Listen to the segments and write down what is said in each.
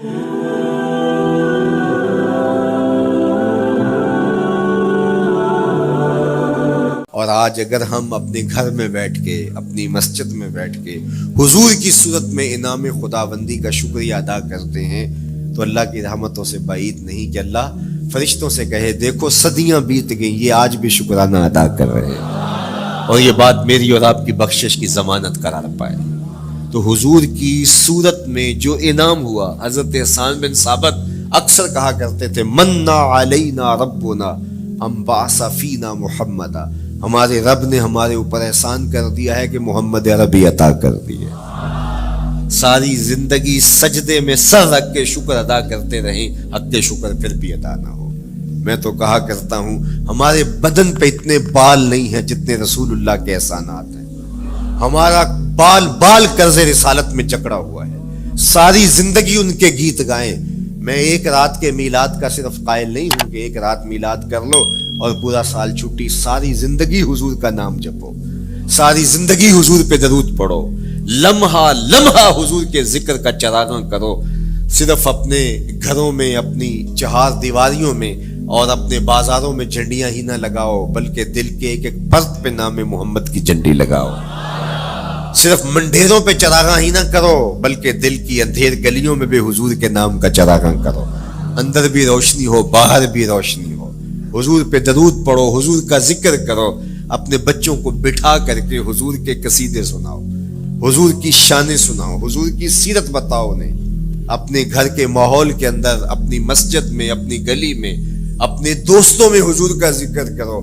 اور آج اگر ہم اپنے گھر میں بیٹھ کے، اپنی مسجد میں بیٹھ کے حضور کی صورت میں انعام خداوندی کا شکریہ ادا کرتے ہیں تو اللہ کی رحمتوں سے بعید نہیں کہ اللہ فرشتوں سے کہے دیکھو صدیاں بیت گئیں، یہ آج بھی شکرانہ ادا کر رہے ہیں، اور یہ بات میری اور آپ کی بخشش کی ضمانت قرار پائے۔ تو حضور کی صورت میں جو انعام ہوا، حضرت حسان بن ثابت اکثر کہا کرتے تھے منا علینا ربنا ام بعث فینا محمدا، ہمارے رب نے ہمارے اوپر احسان کر دیا ہے کہ محمد عربی عطا کر دی ہے۔ ساری زندگی سجدے میں سر رکھ کے شکر ادا کرتے رہیں، حق شکر پھر بھی ادا نہ ہو۔ میں تو کہا کرتا ہوں ہمارے بدن پہ اتنے بال نہیں ہیں جتنے رسول اللہ کے احسانات ہیں، ہمارا بال بال قرض رسالت میں جکڑا ہوا ہے، ساری زندگی ان کے گیت گائیں۔ میں ایک رات کے میلاد کا صرف قائل نہیں ہوں کہ ایک رات میلاد کر لو اور پورا سال چھٹی، ساری زندگی حضور کا نام جپو، ساری زندگی حضور پہ درود پڑھو، لمحہ لمحہ حضور کے ذکر کا چراغاں کرو، صرف اپنے گھروں میں، اپنی چہار دیواریوں میں اور اپنے بازاروں میں جھنڈیاں ہی نہ لگاؤ بلکہ دل کے ایک ایک پرت پہ نام محمد کی جھنڈی لگاؤ، صرف منڈیروں پہ چراغاں ہی نہ کرو بلکہ دل کی اندھیر گلیوں میں بھی حضور کے نام کا چراغاں کرو، اندر بھی روشنی ہو باہر بھی روشنی ہو، حضور پہ درود پڑھو، حضور کا ذکر کرو، اپنے بچوں کو بٹھا کر کے حضور کے قصیدے سناؤ، حضور کی شانیں سناؤ، حضور کی سیرت بتاؤ انہیں، اپنے گھر کے ماحول کے اندر، اپنی مسجد میں، اپنی گلی میں، اپنے دوستوں میں حضور کا ذکر کرو۔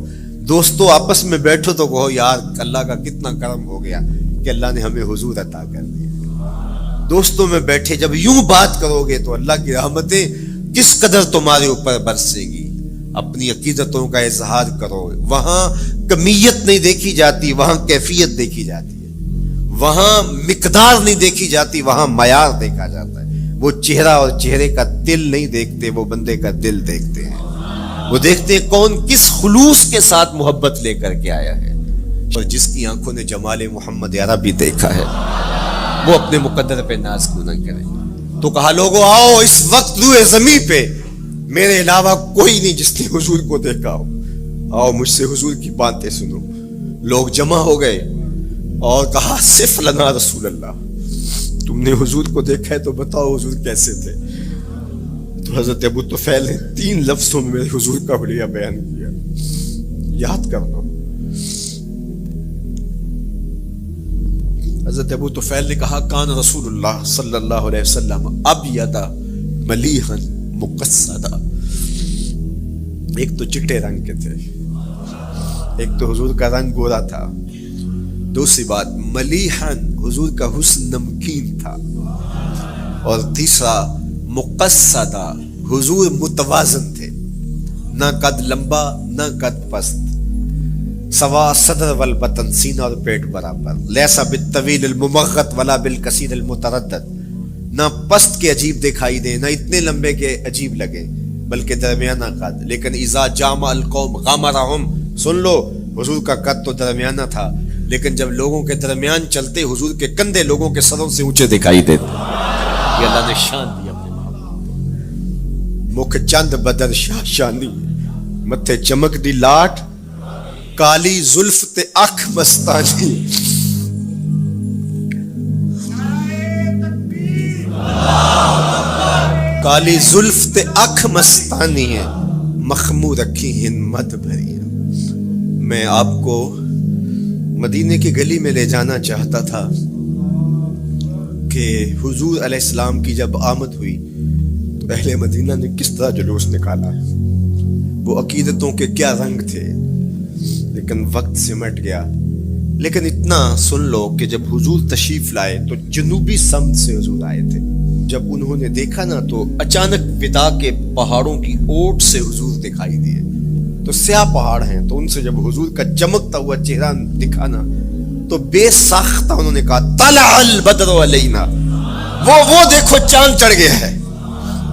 دوستوں آپس میں بیٹھو تو کہو یار اللہ کا کتنا کرم ہو گیا کہ اللہ نے ہمیں حضور عطا کر دیا۔ دوستوں میں بیٹھے جب یوں بات کرو گے تو اللہ کی رحمتیں کس قدر تمہارے اوپر برسے گی۔ اپنی عقیدتوں کا اظہار کرو، وہاں کمیت نہیں دیکھی جاتی، وہاں کیفیت دیکھی جاتی ہے، وہاں مقدار نہیں دیکھی جاتی، وہاں معیار دیکھا جاتا ہے۔ وہ چہرہ اور چہرے کا دل نہیں دیکھتے، وہ بندے کا دل دیکھتے ہیں، وہ دیکھتے ہیں کون کس خلوص کے ساتھ محبت لے کر کے آیا ہے، اور جس کی آنکھوں نے جمال محمد عربی دیکھا ہے وہ اپنے مقدر پہ ناز کیوں نہ کرے۔ تو کہا لوگوں آؤ اس وقت روئے زمین پہ میرے علاوہ کوئی نہیں جس نے حضور کو دیکھا ہو، آؤ مجھ سے حضور کی باتیں سنو۔ لوگ جمع ہو گئے اور کہا صف لنا رسول اللہ، تم نے حضور کو دیکھا ہے تو بتاؤ حضور کیسے تھے۔ تو حضرت ابو طفیل نے 3 لفظوں میں میرے حضور کا حلیہ بیان کیا، یاد کر لو۔ حضرت ابو طفیل نے کہا کان رسول اللہ صلی اللہ علیہ وسلم ابیض ملیحا مقصدا، ایک تو چٹے رنگ کے تھے، ایک تو حضور کا رنگ گورا تھا، دوسری بات ملیحا حضور کا حسن نمکین تھا، اور تیسرا مقصدا حضور متوازن تھے، نہ قد لمبا نہ قد پست، سوا صدر والبطن، سینہ اور پیٹ برابر، لیسا بالطویل الممغط ولا بالکثیر المتردد، نہ پست کے عجیب دکھائی دے نہ اتنے لمبے کے عجیب لگے بلکہ درمیانہ قد، لیکن اذا جامع القوم غامرہم، سن لو حضور کا قد تو درمیانہ تھا لیکن جب لوگوں کے درمیان چلتے حضور کے کندھے لوگوں کے سروں سے اونچے دکھائی دیتے۔ یہ اللہ نے شان دی اپنے محبوب، مکھ چند بدر شاہ شانی، متھے چمک دی لاٹ، کالی زلف تے اکھ مستانی، کالی زلف تے اکھ مستانی ہے، مخمور رکھی ہن مد بھری۔ میں آپ کو مدینے کی گلی میں لے جانا چاہتا تھا کہ حضور علیہ السلام کی جب آمد ہوئی تو اہل مدینہ نے کس طرح جلوس نکالا، وہ عقیدتوں کے کیا رنگ تھے، لیکن وقت سمٹ گیا۔ لیکن اتنا سن لو کہ جب حضور تشریف لائے تو جنوبی سمت سے حضور آئے تھے، جب انہوں نے دیکھا نا تو اچانک وداع کے پہاڑوں کی اوٹ سے حضور دکھائی دیے، تو سیاہ پہاڑ ہیں، تو ان سے جب حضور کا چمکتا ہوا چہرہ دکھا نا تو بے ساختہ انہوں نے کہا طلع البدر علینا، وہ دیکھو چاند چڑھ گیا ہے،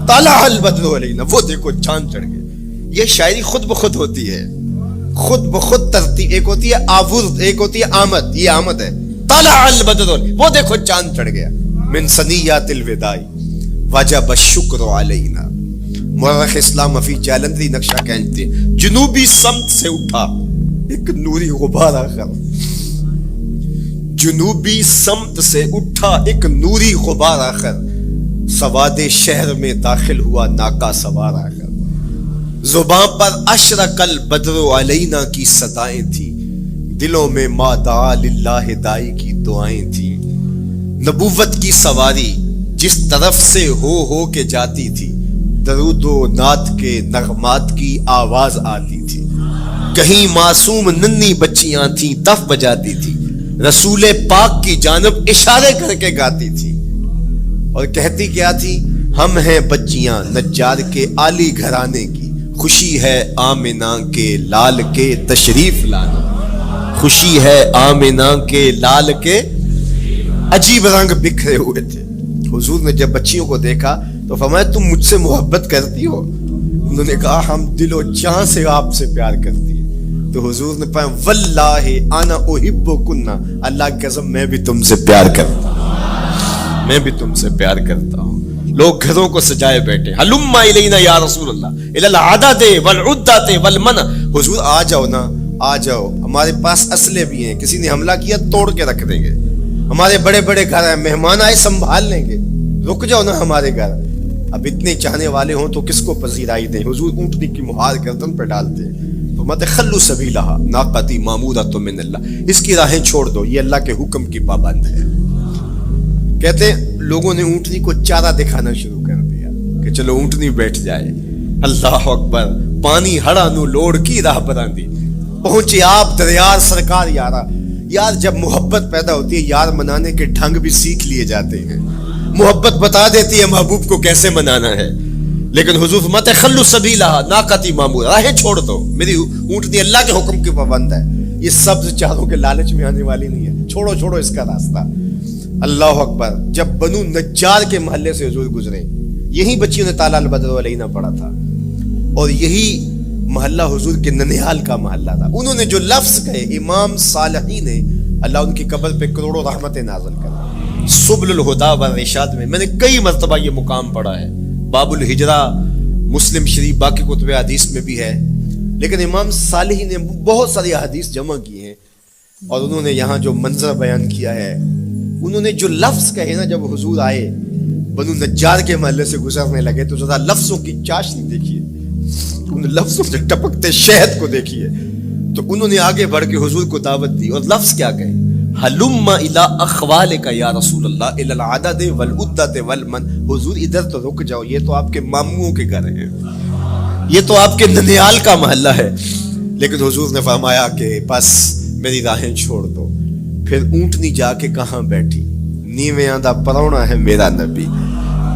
طلع البدر علینا، وہ دیکھو چاند چڑھ گیا۔ یہ شاعری خود بخود ہوتی ہے، خود بخود ترتیب، ایک ہوتی ہے آورد، ایک ہوتی ہے آمد، یہ آمد ہے، طلع البدر، وہ دیکھو چاند چڑھ گیا، من ثنیات الوداع وجب الشکر علینا. مورخ اسلام فی جالندری نقشہ کہتے ہیں جنوبی سمت سے اٹھا ایک نوری غبار آخر. جنوبی سمت سے اٹھا ایک نوری غبار آخر. سواد شہر میں داخل ہوا ناکا سوار آخر. زباں پر اشرق البدر علینا کی صدائیں تھیں. دلوں میں ما دعا للہ دائی کی دعائیں تھیں. نبوت کی سواری جس طرف سے ہو کے جاتی تھی. درود و نعت کے نغمات کی آواز آتی تھی. کہیں معصوم ننھی بچیاں تھیں دف بجاتی تھی. رسول پاک کی جانب اشارے کر کے گاتی تھی اور کہتی کیا تھی؟ ہم ہیں بچیاں نجار کے عالی گھرانے کی. خوشی ہے آمنہ کے لال کے تشریف لانا. خوشی ہے آمنہ کے لال کے. عجیب رنگ بکھرے ہوئے تھے. حضور نے جب بچیوں کو دیکھا تو فرمایا تم مجھ سے محبت کرتی ہو؟ انہوں نے کہا ہم دل و جان سے آپ سے پیار کرتی ہیں. تو حضور نے فرمایا واللہ انا احبکن، اللہ کی قسم میں بھی تم سے پیار کرتا ہوں. میں بھی تم سے پیار کرتا ہوں. لوگ گھروں کو سجائے بیٹھے. ہلم الینا یا رسول اللہ الی العدد والعدۃ والمنع. حضور آ جاؤ نا، آ جاؤ. ہمارے پاس اسلحے بھی ہیں، کسی نے حملہ کیا توڑ کے رکھ دیں گے. ہمارے بڑے بڑے گھر ہیں، مہمان آئے سنبھال لیں گے. رک جاؤ نا ہمارے گھر. اب اتنے چاہنے والے ہوں تو کس کو پذیرائی دیں. حضور اونٹنی کی مہار گردن پہ ڈالتے ہیں تو مت خلو سبیلہا ناقتی معمورۃ من اللہ، اس کی راہیں چھوڑ دو، یہ اللہ کے حکم کی پابند ہے. کہتے ہیں لوگوں نے اونٹنی کو چارہ دکھانا شروع کر دیا کہ چلو اونٹنی بیٹھ جائے. اللہ اکبر. پانی ہڑا نو لوڑ کی راہ براندی. پہنچے آپ دریار سرکار یارا. یار جب محبت پیدا ہوتی ہے یار منانے کے ڈھنگ بھی سیکھ لیے جاتے ہیں. محبت بتا دیتی ہے محبوب کو کیسے منانا ہے. لیکن حضور فرماتے خلو سبیلہا ناقتی معمورۃ، راہیں چھوڑ دو، میری اونٹنی اللہ کے حکم کی پابند ہے. یہ سبز چاروں کے لالچ میں آنے والی نہیں ہے. چھوڑو چھوڑو اس کا راستہ. اللہ اکبر. جب بنو نجار کے محلے سے حضور گزرے، یہی بچیوں نے تالا البدر علینا پڑھا تھا اور یہی محلہ حضور کے ننیال کا محلہ تھا. انہوں نے جو لفظ کہے امام صالحی نے، اللہ ان کی قبر پہ کروڑوں رحمتیں نازل کر. سبل الہدا والرشاد میں نے کئی مرتبہ یہ مقام پڑھا ہے. باب الہجرہ مسلم شریف باقی کتب حدیث میں بھی ہے. لیکن امام صالحی نے بہت ساری حدیث جمع کی ہیں اور انہوں نے یہاں جو منظر بیان کیا ہے، انہوں نے جو لفظ کہے نا، جب حضور آئے بنو نجار کے محلے سے گزرنے لگے تو ذرا لفظوں کی چاشنی دیکھیے، ان لفظوں سے ٹپکتے شہد کو دیکھیے. تو انہوں نے آگے بڑھ کے حضور کو دعوت دی اور لفظ کیا کہے؟ ہلم الی اخوالک یا رسول اللہ الی العدد والعدۃ والمن. حضور ادھر تو رک جاؤ، یہ تو آپ کے ماموں کے گھر ہیں، یہ تو آپ کے ننیال کا محلہ ہے. لیکن حضور نے فرمایا کہ بس میری راہیں چھوڑ دو. پھر اونٹنی جا کے کہاں بیٹھی؟ نیویاں دا پرونا ہے میرا نبی.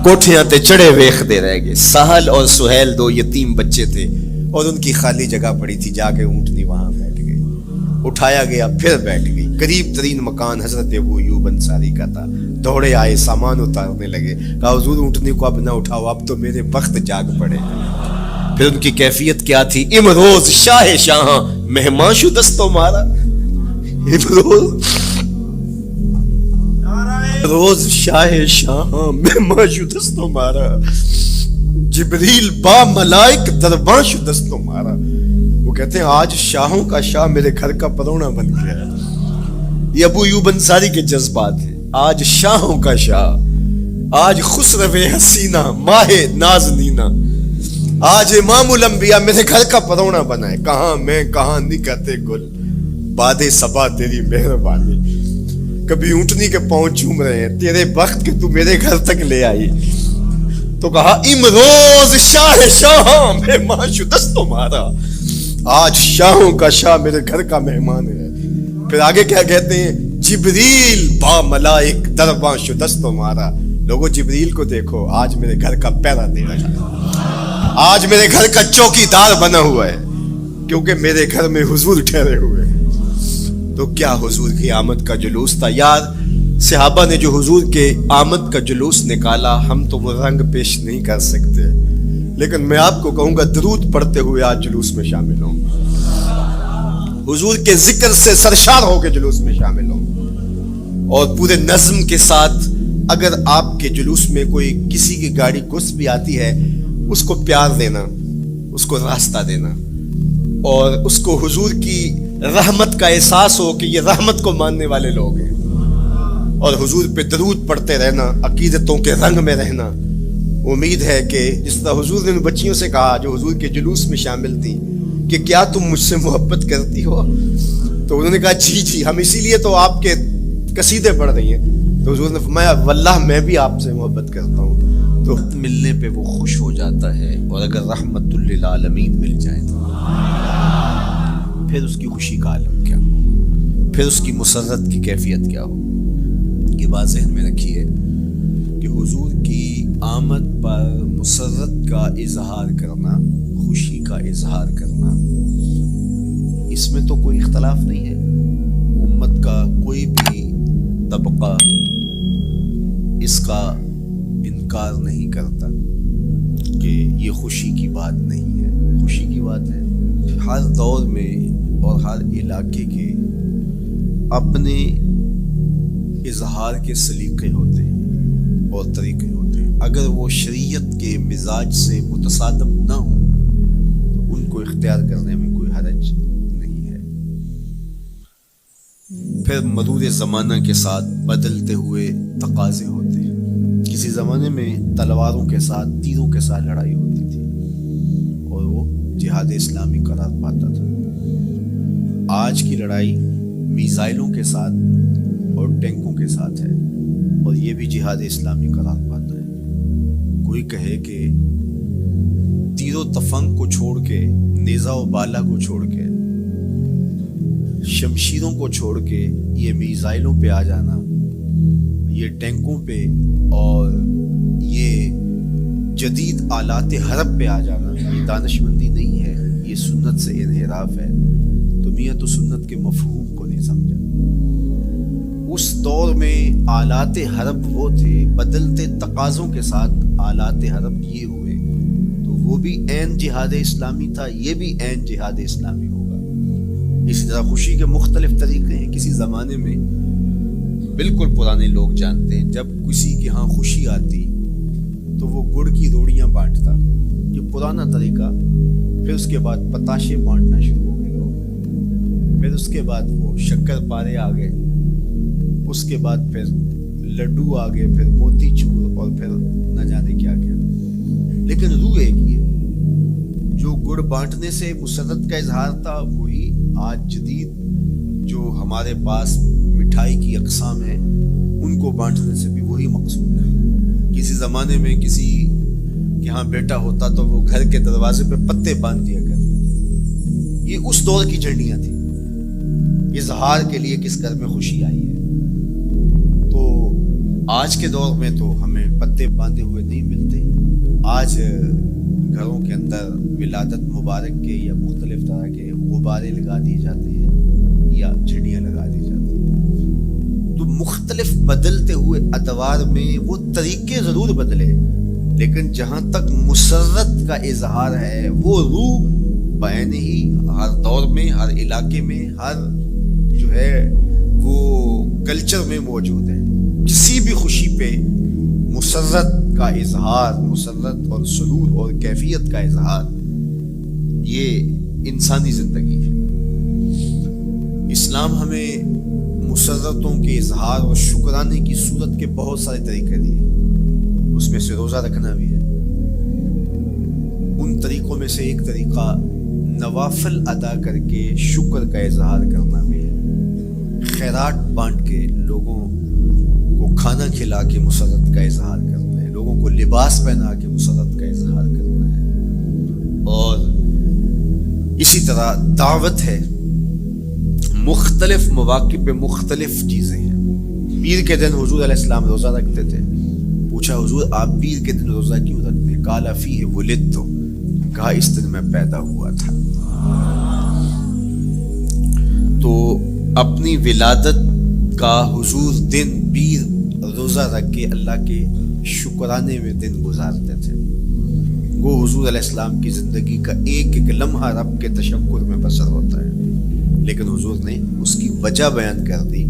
کوٹھیاں تے چڑھے ویکھدے رہ گئے. سہل اور سہیل دو یتیم بچے تھے اور ان کی خالی جگہ پڑی تھی. جا کے اونٹنی وہاں بیٹھ گئی. اٹھایا گیا پھر بیٹھ گئی. قریب ترین مکان حضرت ابو ایوب انصاری کا تھا. دوڑے آئے سامان اتارنے لگے. کہا حضور اونٹنی کو اب نہ اٹھاؤ، اب تو میرے وقت جاگ پڑے. پھر ان کی کیفیت کیا تھی؟ امروز شاہ شاہاں مہمان شو دستو مارا. روز شاہ شاہاں مہمان شو دستو مارا. جبریل با ملائک دربان شو دستو مارا. وہ کہتے ہیں آج شاہوں کا شاہ میرے گھر کا پرونا بن گیا ہے. یہ ابو ایوب انصاری کے جذبات ہیں. آج شاہوں کا شاہ، آج خسرو حسینہ ماہ نازنینہ، آج امام الانبیاء میرے گھر کا پرونا بنا ہے. کہاں میں کہاں نکتے گل، بادے صبا تیری مہربانی. کبھی اونٹنی کے پاؤں چوم رہے ہیں، تیرے وقت کہ تو میرے گھر تک لے آئی. تو کہا امروز شاہ شاہاں مہمان شو دستو مارا. آج شاہوں کا شاہ میرے گھر کا مہمان ہے. پھر آگے کیا کہتے ہیں؟ جبریل با ملائک درباں شو دستو مارا. لوگوں جبریل کو دیکھو، آج میرے گھر کا پہرا دے رہا ہے، آج میرے گھر کا چوکی دار بنا ہوا ہے، کیونکہ میرے گھر میں حضور ٹھہرے ہوئے. تو کیا حضور کی آمد کا جلوس تھا یار. صحابہ نے جو حضور کے آمد کا جلوس نکالا، ہم تو وہ رنگ پیش نہیں کر سکتے. لیکن میں آپ کو کہوں گا درود پڑھتے ہوئے آج جلوس میں شامل ہوں، حضور کے ذکر سے سرشار ہو کے جلوس میں شامل ہوں، اور پورے نظم کے ساتھ اگر آپ کے جلوس میں کوئی کسی کی گاڑی گھس بھی آتی ہے اس کو پیار دینا، اس کو راستہ دینا، اور اس کو حضور کی رحمت کا احساس ہو کہ یہ رحمت کو ماننے والے لوگ ہیں، اور حضور پہ درود پڑھتے رہنا، عقیدتوں کے رنگ میں رہنا۔ امید ہے کہ جس طرح حضور نے ان بچیوں سے کہا جو حضور کے جلوس میں شامل تھیں کہ کیا تم مجھ سے محبت کرتی ہو، تو انہوں نے کہا جی جی، ہم اسی لیے تو آپ کے قصیدے پڑھ رہی ہیں۔ تو حضور نے فرمایا واللہ میں بھی آپ سے محبت کرتا ہوں۔ تو ملنے پہ وہ خوش ہو جاتا ہے، اور اگر رحمت للعالمین مل جائے تو پھر اس کی خوشی کا عالم کیا ہو، پھر اس کی مسرت کی کیفیت کیا ہو۔ یہ بات ذہن میں رکھیے کہ حضور کی آمد پر مسرت کا اظہار کرنا، خوشی کا اظہار کرنا، اس میں تو کوئی اختلاف نہیں ہے۔ امت کا کوئی بھی طبقہ اس کا انکار نہیں کرتا کہ یہ خوشی کی بات نہیں ہے، خوشی کی بات ہے۔ ہر دور میں اور ہر علاقے کے اپنے اظہار کے سلیقے ہوتے ہیں اور طریقے ہوتے ہیں۔ اگر وہ شریعت کے مزاج سے متصادم نہ ہوں تو ان کو اختیار کرنے میں کوئی حرج نہیں ہے۔ پھر مرور زمانہ کے ساتھ بدلتے ہوئے تقاضے ہوتے ہیں۔ کسی زمانے میں تلواروں کے ساتھ، تیروں کے ساتھ لڑائی ہوتی تھی اور وہ جہاد اسلامی قرار پاتا تھا۔ آج کی لڑائی میزائلوں کے ساتھ اور ٹینکوں کے ساتھ ہے، اور یہ بھی جہاد اسلامی قرار پاتا ہے۔ کوئی کہے کہ تیر و تفنگ کو چھوڑ کے، نیزہ و بالا کو چھوڑ کے، شمشیروں کو چھوڑ کے یہ میزائلوں پہ آ جانا، یہ ٹینکوں پہ اور یہ جدید آلات حرب پہ آ جانا، یہ دانش مندی نہیں ہے، یہ سنت سے انحراف ہے۔ تو میاں تو سنت کے مفہوم کو نہیں سمجھا۔ اس دور میں آلات حرب وہ تھے، بدلتے تقاضوں کے ساتھ آلات حرب یہ ہوئے، تو وہ بھی عین جہاد اسلامی تھا، یہ بھی عین جہاد اسلامی ہوگا۔ اسی طرح خوشی کے مختلف طریقے ہیں۔ کسی زمانے میں بالکل پرانے لوگ جانتے ہیں، جب کسی کے ہاں خوشی آتی تو وہ گڑ کی روڑیاں بانٹتا، یہ پرانا طریقہ۔ پھر اس کے بعد پتاشے بانٹنا شروع ہو گئے لوگ، پھر اس کے بعد وہ شکر پارے آ گئے، اس کے بعد پھر لڈو آ گئے، پھر موتی چور، اور پھر نہ جانے کیا کیا۔ لیکن روح ایک ہی ہے۔ جو گڑ بانٹنے سے مسرت کا اظہار تھا، وہی آج جدید جو ہمارے پاس مٹھائی کی اقسام ہیں ان کو بانٹنے سے بھی وہی مقصود ہے۔ کسی زمانے میں کسی کے ہاں بیٹا ہوتا تو وہ گھر کے دروازے پہ پتے باندھ دیا کرتے تھے۔ یہ اس دور کی جھنڈیاں تھیں، اظہار کے لیے کس گھر میں خوشی آئی ہے۔ تو آج کے دور میں تو ہمیں پتے باندھے ہوئے نہیں ملتے۔ آج گھروں کے اندر ولادت مبارک کے یا مختلف طرح کے غبارے لگا دیے جاتے ہیں یا جھنڈیاں لگا دی جاتی ہیں۔ تو مختلف بدلتے ہوئے ادوار میں وہ طریقے ضرور بدلے، لیکن جہاں تک مسرت کا اظہار ہے وہ روح بعین ہی ہر دور میں، ہر علاقے میں، ہر جو ہے وہ کلچر میں موجود ہے۔ کسی بھی خوشی پہ مسرت کا اظہار، مسرت اور سرور اور کیفیت کا اظہار، یہ انسانی زندگی ہے۔ اسلام ہمیں مسرتوں کے اظہار اور شکرانے کی صورت کے بہت سارے طریقے دیے، اس میں سے روزہ رکھنا بھی ہے۔ ان طریقوں میں سے ایک طریقہ نوافل ادا کر کے شکر کا اظہار کرنا بھی ہے۔ خیرات بانٹ کے لوگوں کو کھانا کھلا کے مسرت کا اظہار کرنا ہے، لوگوں کو لباس پہنا کے مسرت کا اظہار کرنا ہے۔ اور اسی طرح دعوت ہے، مختلف مواقع پہ مختلف چیزیں ہیں۔ پیر کے دن حضور علیہ السلام روزہ رکھتے تھے۔ پوچھا حضور آپ پیر کے دن روزہ کیوں رکھتے ہیں؟ قال فیہ ولدت، کہا اس دن میں پیدا ہوا تھا۔ تو اپنی ولادت کا حضور دن پیر روزہ رکھ کے اللہ کے شکرانے میں دن گزارتے تھے۔ وہ حضور علیہ السلام کی زندگی کا ایک ایک لمحہ رب کے تشکر میں بسر ہوتا ہے، لیکن حضور نے اس کی وجہ بیان کر دی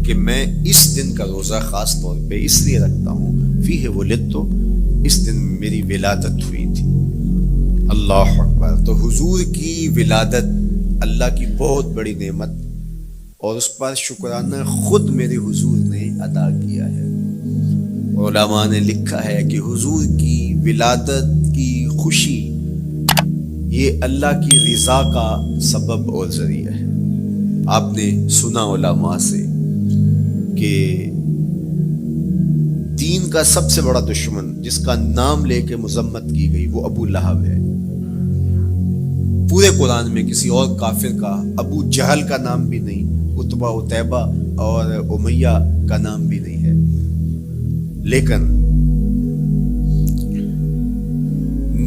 کہ میں اس دن کا روزہ خاص طور پہ اس لیے رکھتا ہوں، فیہ ولدت، اس دن میری ولادت ہوئی تھی۔ اللہ اکبر۔ تو حضور کی ولادت اللہ کی بہت بڑی نعمت، اور اس پر شکرانہ خود میرے حضور نے ادا کیا ہے۔ علماء نے لکھا ہے کہ حضور کی ولادت کی خوشی یہ اللہ کی رضا کا سبب اور ذریعہ ہے۔ آپ نے سنا علماء سے کہ دین کا سب سے بڑا دشمن جس کا نام لے کے مذمت کی گئی وہ ابو لہب ہے۔ پورے قرآن میں کسی اور کافر کا ابو جہل کا نام بھی نہیں، عتبہ عتیبہ اور امیہ کا نام بھی نہیں ہے، لیکن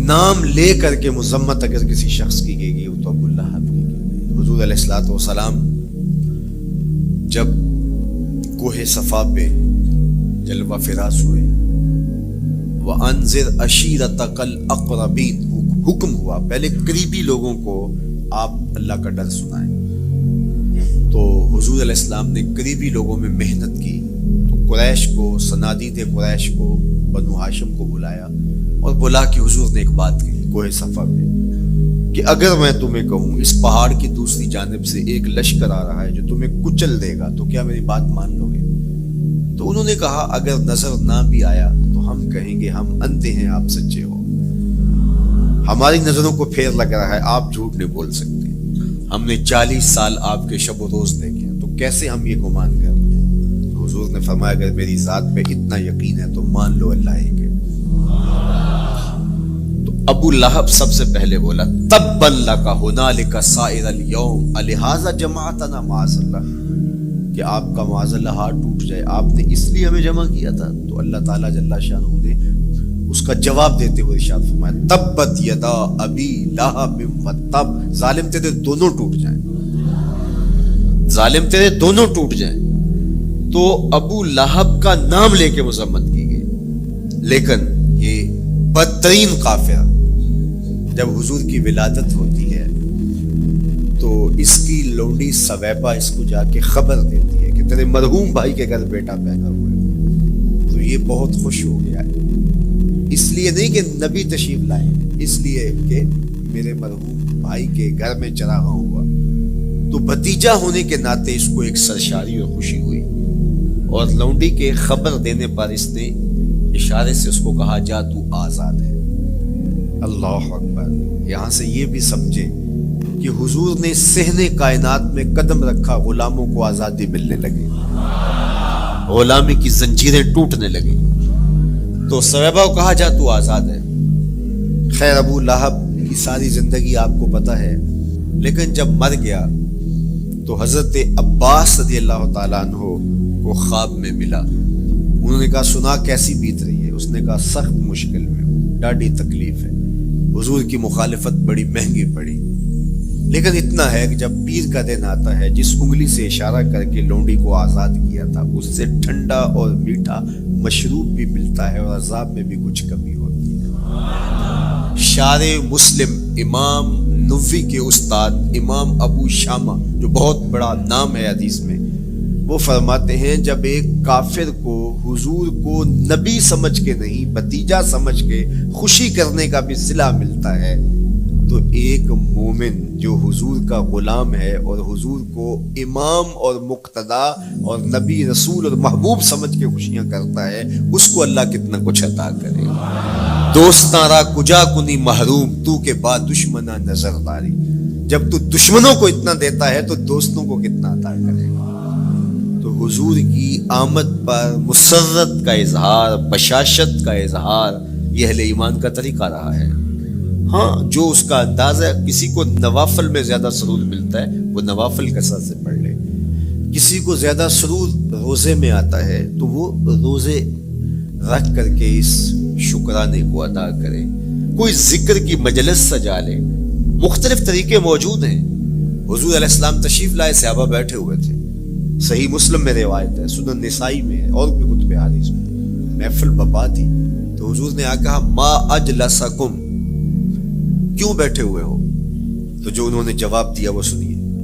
نام لے کر کے مذمت اگر کسی شخص کی گئی وہ تو ابو لہب کی گئی۔ حضور علیہ الصلوۃ والسلام جب کوہ صفا پہ جلوہ فراز ہوئے، وَأَنذِرْ عَشِيرَتَكَ الْأَقْرَبِينَ، حکم ہوا پہلے قریبی لوگوں کو آپ اللہ کا ڈر سنائیں۔ تو حضور علیہ السلام نے قریبی لوگوں میں محنت کی، تو قریش کو، صنادید قریش کو، بنو ہاشم کو بلایا اور بلا کہ حضور نے ایک بات کہی کوہ صفا پہ کہ اگر میں تمہیں کہوں اس پہاڑ کی دوسری جانب سے ایک لشکر آ رہا ہے جو تمہیں کچل دے گا تو کیا میری بات مان لو گے؟ تو انہوں نے کہا اگر نظر نہ بھی آیا تو ہم کہیں گے ہم اندھے ہیں، آپ سچے ہو، ہماری نظروں کو پھیر لگ رہا ہے، آپ جھوٹ نہیں بول سکتے، ہم نے 40 سال آپ کے شب و روز دیکھے ہیں، تو کیسے ہم یہ گمان کر رہے ہیں؟ تو حضور نے فرمایا اگر میری ذات پہ اتنا یقین ہے تو مان لو اللہ ہی کے۔ تو ابو لہب سب سے پہلے بولا تبا لک ھنالک سائر الیوم الہذا جمعتنا معاذ اللہ، کہ آپ کا معاذ اللہ ہاتھ ٹوٹ جائے، آپ نے اس لیے ہمیں جمع کیا تھا؟ تو اللہ تعالیٰ جل شانہ نے اس کا جواب دیتے ہوئے ارشاد فرمایا تبت یدا ابی لہب وتب، ظالم تیرے دونوں ٹوٹ جائیں، ظالم تیرے دونوں ٹوٹ جائیں۔ تو ابو لہب کا نام لے کے مذمت کی گئی، لیکن یہ بدترین کافر جب حضور کی ولادت ہوتی ہے تو اس کی لونڈی سویبہ اس کو جا کے خبر دیتی ہے کہ تیرے مرحوم بھائی کے گھر بیٹا پیدا ہوا ہے۔ تو یہ بہت خوش ہو گیا ہے، اس لیے نہیں کہ نبی تشریف لائے، اس لیے کہ میرے مرحوم بھائی کے گھر میں چراغاں ہوا۔ تو بھتیجا ہونے کے ناطے اس کو ایک سرشاری اور خوشی ہوئی، اور لونڈی کے خبر دینے پر اس نے اشارے سے اس کو کہا جا تو آزاد ہے۔ اللہ اکبر۔ یہاں سے یہ بھی سمجھے کہ حضور نے صحن کائنات میں قدم رکھا، غلاموں کو آزادی ملنے لگی، غلامی کی زنجیریں ٹوٹنے لگی۔ تو سویبہ کو کہا جا تو آزاد ہے۔ خیر ابو لہب کی ساری زندگی آپ کو پتہ ہے، لیکن جب مر گیا تو حضرت عباس رضی اللہ تعالیٰ عنہ کو خواب میں ملا۔ انہوں نے کہا سنا کیسی بیت رہی ہے؟ اس نے کہا سخت مشکل میں ہوں، ڈاڈی تکلیف ہے، حضور کی مخالفت بڑی مہنگی پڑی، لیکن اتنا ہے کہ جب پیر کا دن آتا ہے جس انگلی سے اشارہ کر کے لونڈی کو آزاد کیا تھا اس سے ٹھنڈا اور میٹھا مشروب بھی ملتا ہے اور عذاب میں بھی کچھ کمی ہوتی ہے۔ شارع مسلم امام نووی کے استاد امام ابو شامہ جو بہت بڑا نام ہے حدیث میں، وہ فرماتے ہیں جب ایک کافر کو حضور کو نبی سمجھ کے نہیں بھتیجا سمجھ کے خوشی کرنے کا بھی صلہ ملتا ہے، تو ایک مومن جو حضور کا غلام ہے اور حضور کو امام اور مقتدا اور نبی رسول اور محبوب سمجھ کے خوشیاں کرتا ہے، اس کو اللہ کتنا کچھ عطا کرے گا۔ دوستاں را کجا کنی محروم، تو کے بعد دشمنا نظر داری، جب تو دشمنوں کو اتنا دیتا ہے تو دوستوں کو کتنا عطا کرے گا۔ تو حضور کی آمد پر مسرت کا اظہار، بشاشت کا اظہار یہ اہل ایمان کا طریقہ رہا ہے۔ ہاں جو اس کا انداز ہے، کسی کو نوافل میں زیادہ سرور ملتا ہے وہ نوافل کثرت سے پڑھ لے، کسی کو زیادہ سرور روزے میں آتا ہے تو وہ روزے رکھ کر کے اس شکرانے کو ادا کرے، کوئی ذکر کی مجلس سجا لے، مختلف طریقے موجود ہیں۔ حضور علیہ السلام تشریف لائے، صحابہ بیٹھے ہوئے تھے، صحیح مسلم میں روایت ہے، سنن نسائی میں ہے اور بھی کتب حدیث میں، محفل بپا تھی، تو حضور نے آ کہا ما اجلسکم، کیوں بیٹھے ہوئے ہو؟ تو جو انہوں نے جواب دیا وہ سنیے،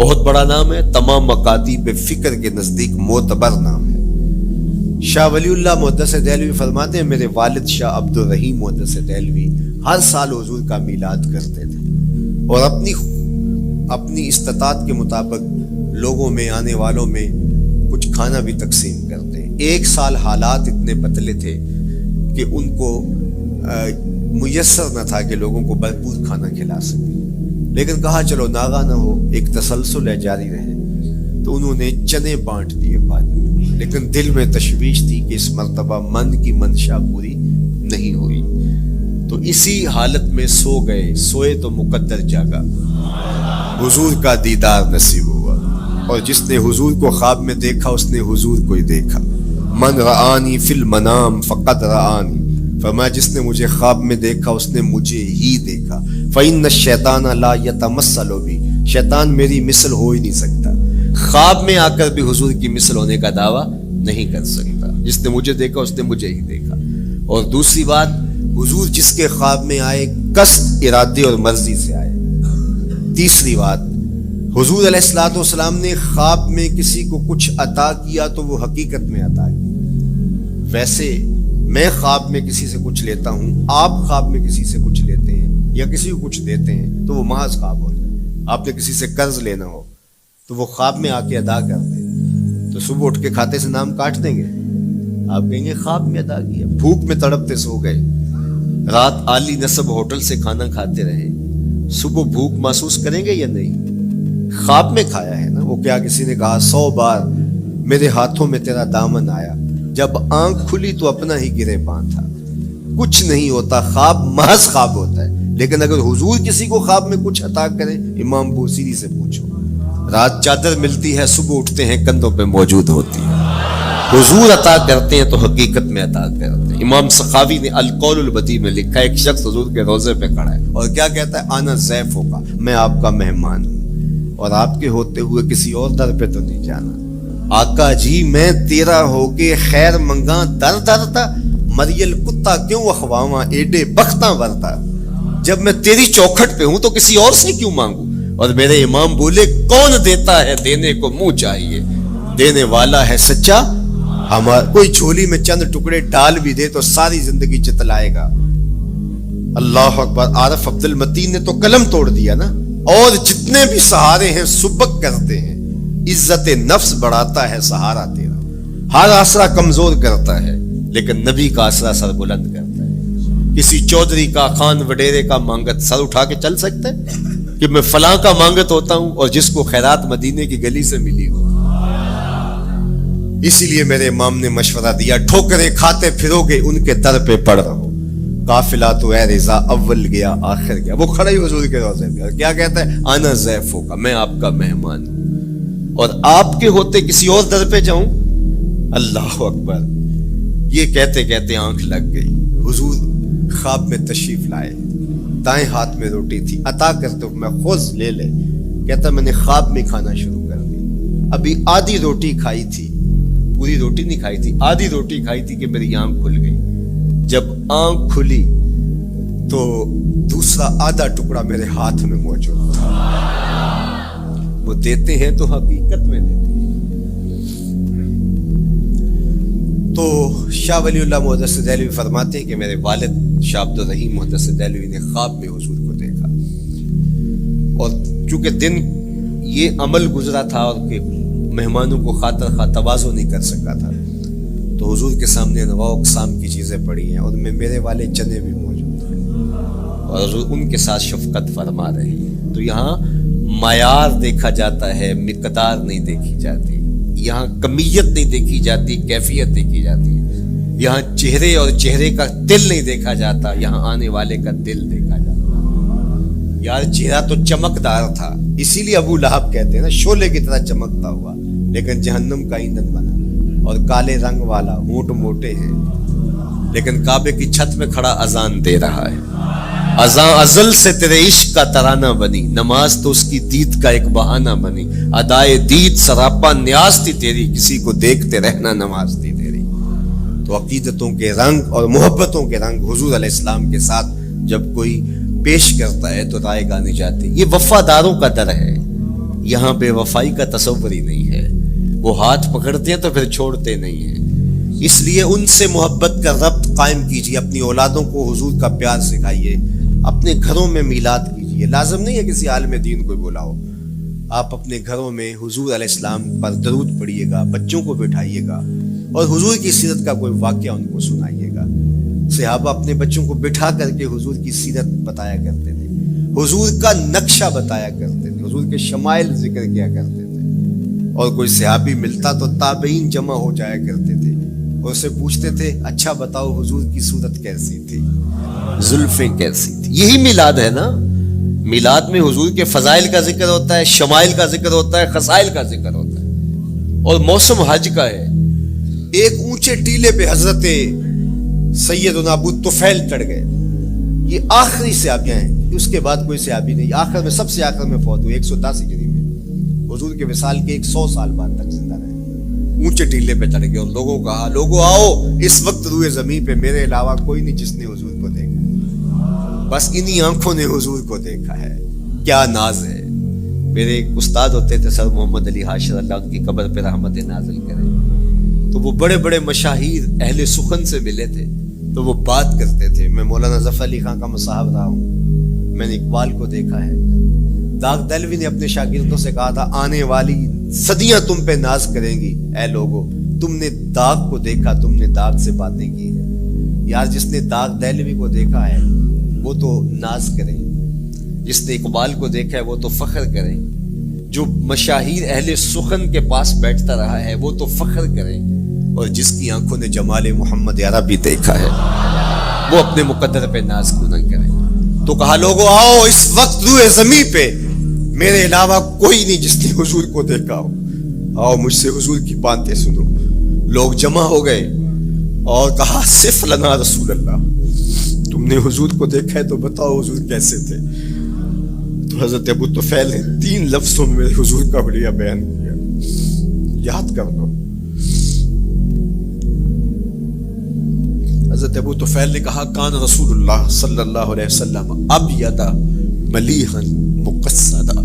بہت بڑا نام ہے، تمام مکاتیب فکر کے نزدیک معتبر نام ہے۔ شاہ ولی اللہ محدث دہلوی فرماتے ہیں میرے والد شاہ عبد الرحیم محدث دہلوی ہر سال حضور کا میلاد کرتے تھے اور اپنی استطاعت کے مطابق لوگوں میں، آنے والوں میں کچھ کھانا بھی تقسیم کرتے ہیں۔ ایک سال حالات اتنے پتلے تھے کہ ان کو میسر نہ تھا کہ لوگوں کو بھرپور کھانا کھلا سکیں، لیکن کہا چلو ناغہ نہ ہو، ایک تسلسل ہے جاری رہے، تو انہوں نے چنے بانٹ دیے بعد میں، لیکن دل میں تشویش تھی کہ اس مرتبہ من کی منشا پوری نہیں ہوئی، تو اسی حالت میں سو گئے، سوئے تو مقدر جاگا، حضور کا دیدار نصیب ہوا، اور جس نے حضور کو خواب میں دیکھا اس نے حضور کو ہی دیکھا۔ من رآنی فی المنام فقد رآنی، فرمایا جس نے مجھے خواب میں دیکھا اس نے مجھے ہی دیکھا۔ فإن الشیطان لا یتمثل بی، شیطان میری مثل ہو ہی نہیں سکتا، خواب میں آ کر بھی حضور کی مثل ہونے کا دعویٰ نہیں کر سکتا، جس نے مجھے دیکھا اس نے مجھے ہی دیکھا۔ اور دوسری بات، حضور جس کے خواب میں آئے قصد، ارادے اور مرضی سے آئے۔ تیسری بات، حضور علیہ الصلوۃ والسلام نے خواب میں کسی کو کچھ عطا کیا تو وہ حقیقت میں عطا کیا۔ ویسے میں خواب میں کسی سے کچھ لیتا ہوں، آپ خواب میں کسی سے کچھ لیتے ہیں یا کسی کو کچھ دیتے ہیں تو وہ محض خواب ہوتا ہے۔ آپ نے کسی سے قرض لینا ہو تو وہ خواب میں آ کے ادا کر دیں، تو صبح اٹھ کے کھاتے سے نام کاٹ دیں گے؟ آپ کہیں گے خواب میں ادا کیا۔ بھوک میں تڑپتے سو گئے، رات عالی نصب ہوٹل سے کھانا کھاتے رہے، صبح بھوک محسوس کریں گے یا نہیں؟ خواب میں کھایا ہے نا۔ وہ کیا کسی نے کہا 100 بار میرے ہاتھوں میں تیرا دامن آیا، جب آنکھ کھلی تو اپنا ہی گرے پان تھا۔ کچھ نہیں ہوتا، خواب محض خواب ہوتا ہے۔ لیکن اگر حضور کسی کو خواب میں کچھ عطا کرے، امام بوصیری سے پوچھو، رات چادر ملتی ہے، صبح اٹھتے ہیں کندھوں پہ موجود ہوتی ہے۔ حضور عطا کرتے ہیں تو حقیقت میں عطا کرتے ہیں۔ امام سخاوی نے القول البدیع میں لکھا ہے، ایک شخص حضور کے روضے پہ کھڑا ہے اور کیا کہتا ہے؟ آنا ضیف ہوگا، میں آپ کا مہمان ہوں اور آپ کے ہوتے ہوئے کسی اور در پہ تو نہیں جانا۔ آقا جی میں تیرا ہو کے خیر منگاں در درتا، مریل کتا کیوں اخواواں ایڈے بختاں ورتا۔ جب میں تیری چوکھٹ پہ ہوں تو کسی اور سے کیوں مانگوں؟ اور میرے امام بولے کون دیتا ہے دینے کو منہ چاہیے، دینے والا ہے سچا ہمارا۔ کوئی جھولی میں چند ٹکڑے ڈال بھی دے تو ساری زندگی جتلائے گا۔ اللہ اکبر۔ عارف عبد المتین نے تو قلم توڑ دیا نا۔ اور جتنے بھی سہارے ہیں سبک کرتے ہیں، عزت نفس بڑھاتا ہے سہارا تیرا، ہر آسرا کمزور کرتا ہے لیکن نبی کا آسرا سر بلند کرتا ہے۔ کسی چودھری کا، خان وڈیرے کا مانگت سر اٹھا کے چل سکتے کہ میں فلاں کا مانگت ہوتا ہوں اور جس کو خیرات مدینے کی گلی سے ملی ہو؟ اسی لیے میرے امام نے مشورہ دیا، ٹھوکریں کھاتے پھرو گے ان کے در پہ پڑ رہو، قافلہ تو اے رضا اول گیا آخر گیا۔ وہ کھڑا ہی حضور کے روضے پہ کیا کہتا ہے؟ آنا ضیف ہوگا، میں آپ کا مہمان ہوں اور آپ کے ہوتے کسی اور در پہ جاؤں؟ اللہ اکبر۔ یہ کہتے کہتے آنکھ لگ گئی۔ حضور خواب میں تشریف لائے، دائیں ہاتھ میں روٹی تھی، عطا کرتے میں خود لے لے۔ کہتا میں نے خواب میں کھانا شروع کر دی، ابھی آدھی روٹی کھائی تھی، پوری روٹی نہیں کھائی تھی، آدھی روٹی کھائی تھی کہ میری آنکھ کھل گئی۔ جب آنکھ کھلی تو دوسرا آدھا ٹکڑا میرے ہاتھ میں موجود تھا۔ وہ دیتے ہیں تو حقیقت میں دیتے ہیں۔ تو شاہ ولی اللہ محدث دہلوی فرماتے ہیں کہ میرے والد شاہ عبد الرحیم محدث دہلوی نے خواب میں حضور کو دیکھا، اور چونکہ دن یہ عمل گزرا تھا اور کہ مہمانوں کو خاطر خواہ تواضع نہیں کر سکا تھا، تو حضور کے سامنے انواع اقسام کی چیزیں پڑی ہیں اور ان میں میرے والے چنے بھی موجود ہیں اور حضور ان کے ساتھ شفقت فرما رہے ہیں۔ تو یہاں معیار دیکھا جاتا ہے، مقدار نہیں دیکھی جاتی، یہاں کمیت نہیں دیکھی جاتی، کیفیت دیکھی جاتی ہے۔ یہاں چہرے اور چہرے کا دل نہیں دیکھا جاتا، یہاں آنے والے کا دل دیکھا جاتا۔ یار چہرہ تو چمکدار تھا، اسی لیے ابو لہب کہتے ہیں نا شعلے کی طرح چمکتا ہوا، لیکن جہنم کا ایندھن بنا، اور کالے رنگ والا، ہونٹ موٹے ہیں، لیکن کعبے کی چھت میں کھڑا اذان دے رہا ہے۔ اذان ازل سے تیرے عشق کا ترانہ بنی، نماز تو اس کی دید کا ایک بہانہ بنی، ادائے دید سراپا نیاز تھی تیری، کسی کو دیکھتے رہنا نماز تھی تیری۔ تو عقیدتوں کے رنگ اور محبتوں کے رنگ حضور علیہ السلام کے ساتھ جب کوئی پیش کرتا ہے تو رائے گانی جاتی۔ یہ وفاداروں کا در ہے، یہاں بے وفائی کا تصور ہی نہیں ہے. وہ ہاتھ پکڑتے ہیں تو پھر چھوڑتے نہیں ہیں. اس لیے ان سے محبت کا ربط قائم کیجیے. اپنی اولادوں کو حضور کا پیار سکھائیے. اپنے گھروں میں میلاد کیجیے. لازم نہیں ہے کسی عالم دین کو بلاؤ. آپ اپنے گھروں میں حضور علیہ السلام پر درود پڑھیے گا, بچوں کو بٹھائیے گا اور حضور کی سیرت کا کوئی واقعہ ان کو سنائیے گا. صحابہ اپنے بچوں کو بٹھا کر کے حضور کی سیرت بتایا کرتے تھے, حضور کا نقشہ بتایا کرتے تھے, حضور کے شمائل ذکر کیا کرتے تھے. اور کوئی صحابی ملتا تو تابعین جمع ہو جایا کرتے تھے اور اسے پوچھتے تھے اچھا بتاؤ حضور کی صورت کیسی تھی, زلفیں کیسی تھی. یہی میلاد ہے نا. میلاد میں حضور کے فضائل کا ذکر ہوتا ہے, شمائل کا ذکر ہوتا ہے, خصائل کا ذکر ہوتا ہے. اور موسم حج کا ہے. ایک اونچے ٹیلے پہ حضرت سیدنا ابو طفیل چڑھ گئے. یہ آخری صحابیاں ہیں, اس کے بعد کوئی صحابی نہیں. آخر میں سب سے آخر میں فوت ہوئے 110 ہجری میں. حضور کے وصال کے 100 سال بعد تک زندہ رہے. اونچے ٹیلے پہ چڑھ گئے اور لوگوں کو کہا لوگوں آؤ, اس وقت روئے زمین پہ میرے علاوہ کوئی نہیں جس نے حضور کو دیکھا. بس انہی آنکھوں نے حضور کو دیکھا ہے. کیا ناز ہے. میرے ایک استاد ہوتے تھے سر محمد علی حاشر, اللہ ان کی قبر پہ رحمت نازل کرے. تو وہ بڑے بڑے مشاہیر اہل سخن سے ملے تھے تو وہ بات کرتے تھے. میں مولانا ظفر علی خان کا مصاحب رہا ہوں, میں نے اقبال کو دیکھا ہے. داغ دہلوی نے اپنے شاگردوں سے کہا تھا آنے والی صدیاں تم پہ ناز کریں گی. اے لوگو تم نے داغ کو دیکھا, تم نے داغ سے باتیں کی ہیں. یار جس نے داغ دہلوی کو دیکھا ہے وہ تو ناز کریں, جس نے اقبال کو دیکھا ہے وہ تو فخر کریں, جو مشاہیر اہل سخن کے پاس بیٹھتا رہا ہے وہ تو فخر کریں, اور جس کی آنکھوں نے جمال محمد عربی دیکھا ہے وہ اپنے مقدر پہ ناز کیوں نہ کریں. تو کہا لوگوں آؤ, اس وقت روئے زمین پہ میرے علاوہ کوئی نہیں جس نے حضور کو دیکھا ہو. آؤ مجھ سے حضور کی باتیں سنو. لوگ جمع ہو گئے اور کہا صف لنا رسول اللہ, تم نے حضور کو دیکھا ہے تو بتاؤ حضور کیسے تھے. تو حضرت ابو طفیل نے 3 لفظوں میں حضور کا حلیہ بیان کیا, یاد کر لو. حضرت ابو طفیل نے کہا کان رسول اللہ صلی اللہ علیہ وسلم ابیض ملیحا مقصدا.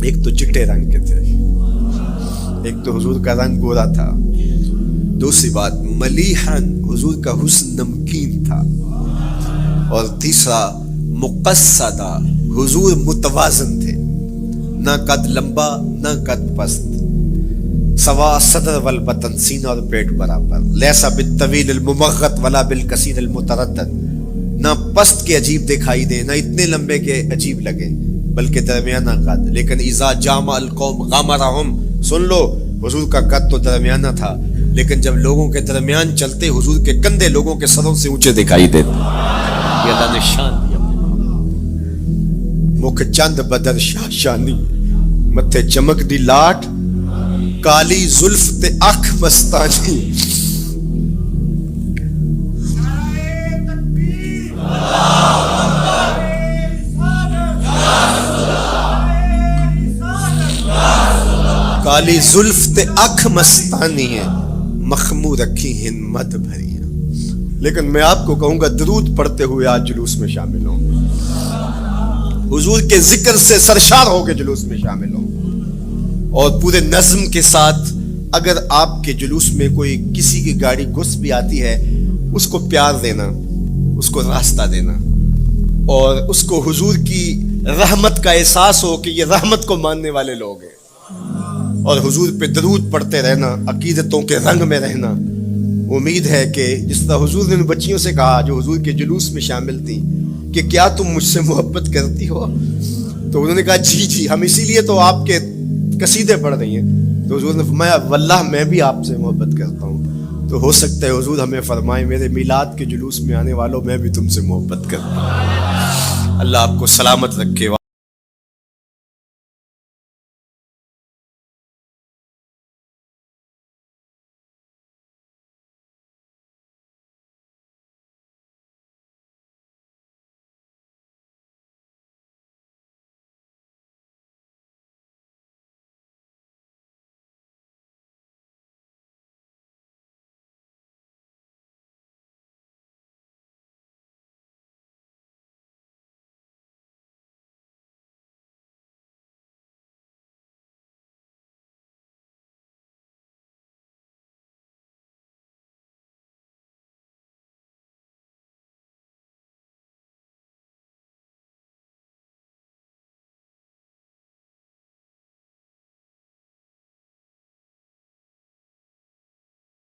ایک تو چٹے رنگ کے تھے, ایک تو حضور کا رنگ گورا تھا. دوسری بات ملیحا, حضور کا حسن نمکین تھا. اور تیسرا مقصدا, حضور متوازن تھے, نہ قد لمبا نہ قد پست, سوا صدر والبطن, سینہ اور پیٹ برابر. لیسا بالطویل الممغط ولا بالکثیر المتردد, نہ پست کے عجیب دکھائی دے نہ اتنے لمبے کے عجیب لگے بلکہ درمیانہ قد. لیکن اذا جامع القوم غامرہم, سن لو حضور کا قد تو درمیانہ تھا لیکن جب لوگوں کے درمیان چلتے حضور کے کندھے لوگوں کے سروں سے اونچے دکھائی دیتے. یہ اللہ نے شان دیا. مکھ چند بدر شاہ شانی, متھے چمک دی لاٹ, کالی زلف تے اکھ مستانی. کالی زلف تے اکھ مستانی ہے, مخمور رکھی ہیں مد بھری ہیں. لیکن میں آپ کو کہوں گا درود پڑھتے ہوئے آج جلوس میں شامل ہوں, حضور کے ذکر سے سرشار ہو کے جلوس میں شامل ہوں, اور پورے نظم کے ساتھ. اگر آپ کے جلوس میں کوئی کسی کی گاڑی گھس بھی آتی ہے اس کو پیار دینا, اس کو راستہ دینا, اور اس کو حضور کی رحمت کا احساس ہو کہ یہ رحمت کو ماننے والے لوگ ہیں, اور حضور پہ درود پڑھتے رہنا, عقیدتوں کے رنگ میں رہنا. امید ہے کہ جس طرح حضور نے ان بچیوں سے کہا جو حضور کے جلوس میں شامل تھی کہ کیا تم مجھ سے محبت کرتی ہو, تو انہوں نے کہا جی جی, ہم اسی لیے تو آپ کے قصیدے پڑھ رہی ہیں. تو حضور نے فرمایا واللہ میں بھی آپ سے محبت کرتا ہوں. تو ہو سکتا ہے حضور ہمیں فرمائے میرے میلاد کے جلوس میں آنے والوں میں بھی تم سے محبت کرتا ہوں. اللہ آپ کو سلامت رکھے.